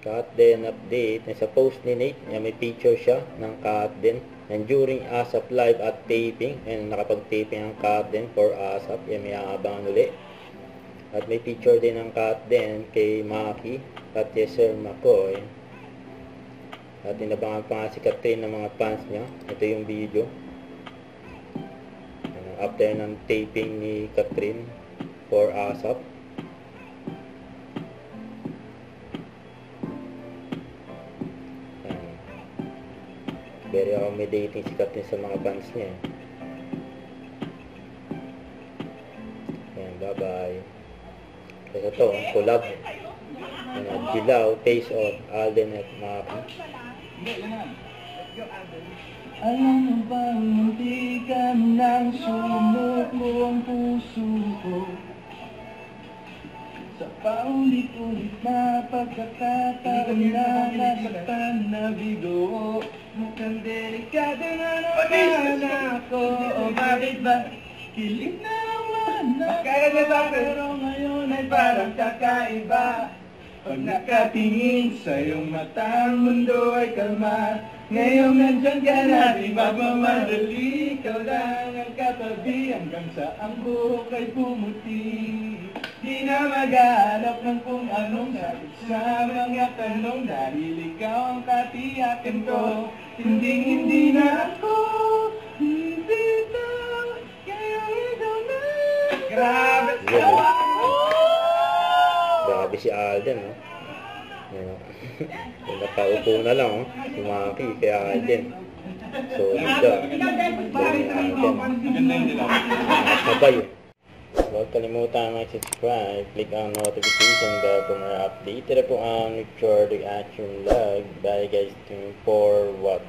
Cut din update. Sa post ni Nate, may picture siya ng cut din. And during ASAP live at taping, and nakapag-taping ang cut din for ASAP. May aabangan uli. At may picture din ng cut din kay Maki at Sir McCoy. At inabangan pa nga si Catherine ng mga fans niya. Ito yung video. After ng taping ni Catherine for ASAP. Very accommodating si Catherine sa mga fans niya. Ayan, bye-bye. Kasi ito, collab. Dilaw, Face Off, Alden at Maki. Alam mo bang muntikan nang sumuko ang puso ko sa paulit-ulit na pagkakataon na nasaktan na bigo. Mukhang delikado na naman ako. O bakit ba kilig na naman ako? Pero ngayon ay parang kakaiba. Pag nakatingin sa iyong mata, ang mundo ay kalma. Ngayon nandyan ka na, di magmamadali. Ikaw lang ang katabi hanggang sa ang buhok ay pumuti. Di na maghanap ng kung anong sagot sa mga tanong. Dahil ikaw ang katiyakin ko. Hindi na ako bibitaw. Kaya ikaw na. Grabe! Grabe si Alden, no? Nakaupo na lang, oh. Si Maki, kay Alden. So, ito. Sabay, eh. Huwag kalimutan mag-subscribe, click ang notification bell for more update. Ito po ang Richard Reaction Vlog. Bye guys, for what?